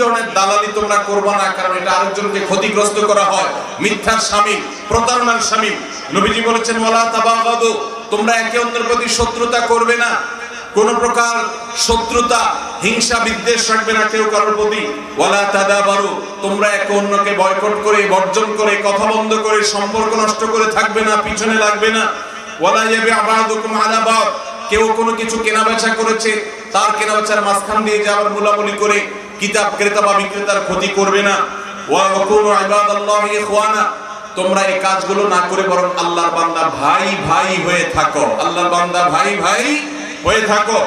ধরনের দালালি তোমরা করবে না, কারণ এটা আরেকজনকে ক্ষতিগ্রস্ত করা হয়, মিথ্যার শামিল, প্রতারণার শামিল। নবীজি বলেছেন ওয়ালা তাবাগাদু, তোমরা একে অন্যের প্রতি শত্রুতা করবে না, কোন প্রকার শত্রুতা হিংসা বিদ্বেষ রাখবে না কেউ কারোর প্রতি। ওয়ালা তাদাবারু, তোমরা একে অন্যকে বয়কট করে বর্জন করে কথা বন্ধ করে সম্পর্ক নষ্ট করে থাকবে না, পিছনে লাগবে না। ওয়ালা ইয়াবি'ু বা'দুকুম আলা বা'দ, কেউ কোনো কিছু কেনাবেচা করেছে তার কেনাবেচার মাঝখান দিয়ে যে আবার মুলামুলি করে কিতাব ক্রেতা বা বিক্রেতার ক্ষতি করবে না। ওয়া কুনু ইবাদাল্লাহি ইখওয়ানা, তোমরা এই কাজগুলো না করে বরং আল্লাহর বান্দা ভাই ভাই হয়ে থাকো, আল্লাহর বান্দা ভাই ভাই হয়ে থাকো।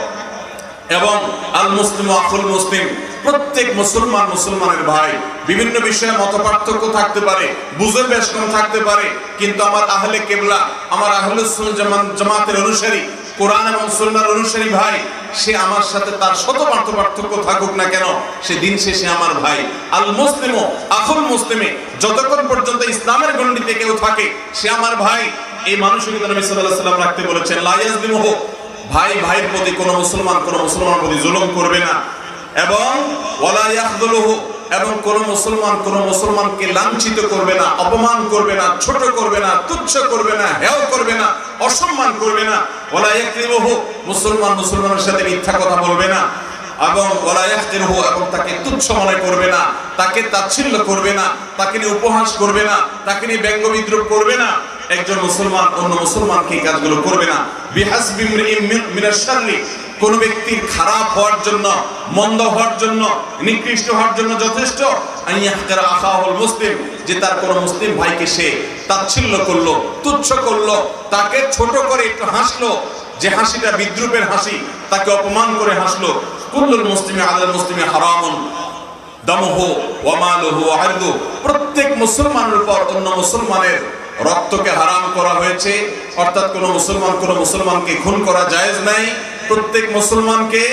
এবং আল মুসলিমু আখুল মুসলিম, প্রত্যেক মুসলমান মুসলমানের ভাই। বিভিন্ন বিষয়ে মতপার্থক্য থাকতে পারে, বুঝের বেশকম থাকতে পারে, কিন্তু আমার আহলে কিবলা, আমার আহলুস সুন্নাহ জামাতের অনুসারী, কোরআন এবং সুন্নাহর অনুসারী ভাই, সে আমার সাথে তার শত পার্থক্য থাকুক না কেন, সে দিন শেষে আমার ভাই। আল মুসলিমু আখুল মুসলিমে, যতক্ষণ পর্যন্ত ইসলামের গণ্ডিতে কেউ থাকে সে আমার ভাই। এই মানসিকতা নবী সাল্লাল্লাহু আলাইহি ওয়াসাল্লাম রাখতে বলেছেন। লা ইয়াজলিমুহু, ভাই ভাইয়ের প্রতি কোন মুসলমান প্রতি জুলুম করবে না। এবং ওয়ালা ইয়াখযুলুহু, এবং কোন মুসলমানকে লাঞ্ছিত করবে না, অপমান করবে না, ছোট করবে না, তুচ্ছ করবে না, হেয় করবে না, অসম্মান করবে না। ওয়ালা ইয়াকযিবুহু, মুসলমানের সাথে মিথ্যা কথা বলবে না। এবং ওয়ালা ইয়াহকিরুহু, এবং তাকে তুচ্ছ মনে করবে না, তাকে তাচ্ছিল্য করবে না, তাকে নিয়ে উপহাস করবে না, তাকে নিয়ে ব্যঙ্গ বিদ্রূপ করবে না। একজন মুসলমান অন্য মুসলমানকে এই কাজগুলো করবে না। বিহাসবি ইমরিইন মিনাশ শাররি, কোন ব্যক্তির খারাপ হওয়ার জন্য, মন্দ হওয়ার জন্য, নিকৃষ্ট হওয়ার জন্য যথেষ্ট আইয়াহকিরা আখাহুল মুসলিম, যে তার কোন মুসলিম ভাইকে সে তাচ্ছিল্য করলো, তুচ্ছ করলো, তাকে ছোট করে একটু হাসলো, যে হাসিটা বিদ্রূপের হাসি, তাকে অপমান করে হাসলো। কুল্লুল মুসলিমি আলাল মুসলিমি হারামুন দামুহু ওয়া মালুহু ওয়া ইরদুহু, প্রত্যেক মুসলমানের উপর অন্য মুসলমানের রক্তকে হারাম করা হয়েছে, অর্থাৎ কোন মুসলমানকে খুন করা জায়েজ নাই। প্রত্যেক মুসলমানকে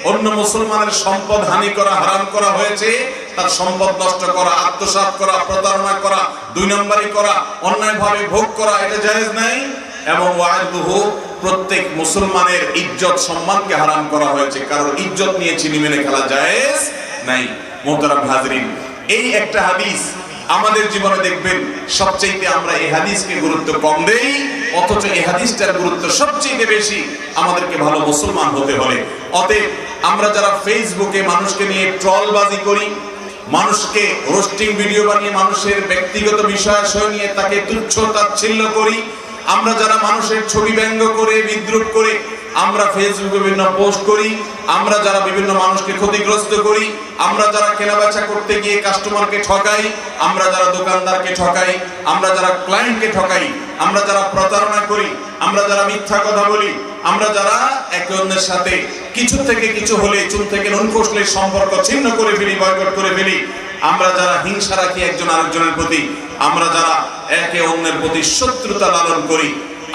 অন্য মুসলমানের সম্পদ হানি করা হারাম করা হয়েছে, তার সম্পদ নষ্ট করা, আত্মসাৎ করা, প্রতারণা করা, দুই নম্বরই করা, অন্যায়ভাবে ভোগ করা, এটা জায়েজ নাই। এবং ওয়াইদুহু, প্রত্যেক মুসলমানের ইজ্জত সম্মানকে হারাম করা হয়েছে, কারণ ইজ্জত নিয়ে চিনিমেনে খেলা জায়েজ নাই। মুহতারাম হাজরিন, এই একটা হাদিস আমাদের জীবনে দেখবেন সবচেয়ে আমরা এই হাদিসকে গুরুত্ব কম দেই, অথচ এই হাদিসটার গুরুত্ব সবচেয়ে বেশি। আমাদেরকে ভালো মুসলমান হতে হবে। অতএব আমরা যারা ফেসবুকে মানুষকে নিয়ে ট্রলবাজি করি, মানুষকে রোস্টিং ভিডিও বানিয়ে মানুষের ব্যক্তিগত বিষয়াশয় নিয়ে তাকে তুচ্ছ তাচ্ছিল্য করি, আমরা যারা মানুষের ছবি ব্যঙ্গ করে বিদ্রূপ করে আমরা ফেসবুকে বিভিন্ন পোস্ট করি, আমরা যারা বিভিন্ন মানুষকে ক্ষতিগ্রস্ত করি, আমরা যারা কেনাবেচা করতে গিয়ে কাস্টমারকে ঠকাই, আমরা যারা দোকানদারকে ঠকাই, আমরা যারা ক্লায়েন্টকে ঠকাই, আমরা যারা প্রতারণা করি, আমরা যারা মিথ্যা কথা বলি, আমরা যারা একে অন্যের সাথে কিছু থেকে কিছু হলে, চুল থেকে নুন খসলে সম্পর্ক ছিন্ন করে ফেলি, বয়কট করে ফেলি, আমরা যারা হিংসা রাখি একজন আরেকজনের প্রতি, আমরা যারা একে অন্যের প্রতি শত্রুতা লালন করি,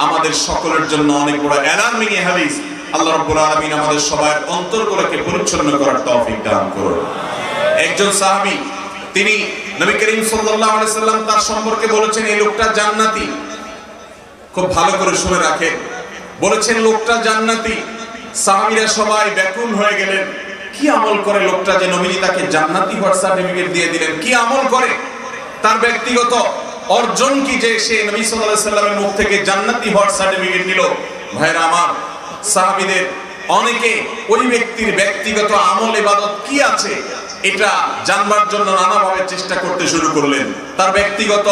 আমাদের সকলের জন্য অনেক বড় অ্যালার্মিং হাদিস। আল্লাহ রাব্বুল আলামিন আমাদের সবার অন্তরগুলোকে পরিচ্ছন্ন করার তৌফিক দান করুন। একজন সাহাবী, তিনি নবী করিম সাল্লাল্লাহু আলাইহি সাল্লাম তার সম্পর্কে বলেছেন এই লোকটা জান্নাতি। খুব ভালো করে শুনে রাখেন, বলেছেন লোকটা জান্নাতি। সাহাবীরা সবাই ব্যাকুল হয়ে গেলেন, কি আমল করে লোকটা যে নবীজি তাকে জান্নাতি হওয়ার সার্টিফিকেট দিয়ে দিলেন? কি আমল করে? তার ব্যক্তিগত অর্জন কি যে সে নবী সাল্লাল্লাহু আলাইহি সাল্লামের মুখ থেকে জান্নাতি হওয়ার সার্টিফিকেট নিল? ভাইরা আমার, সাহাবীদের অনেকে ওই ব্যক্তির ব্যক্তিগত আমল ইবাদত কি আছে এটা জানবার জন্য নানাভাবে চেষ্টা করতে শুরু করলেন। তার ব্যক্তিগত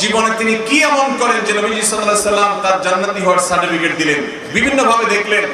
জীবনে তিনি কি এমন করেন যে নবী সাল্লাল্লাহু আলাইহি সাল্লাম তার জান্নাতি হওয়ার সার্টিফিকেট দিলেন? বিভিন্ন ভাবে দেখলেন।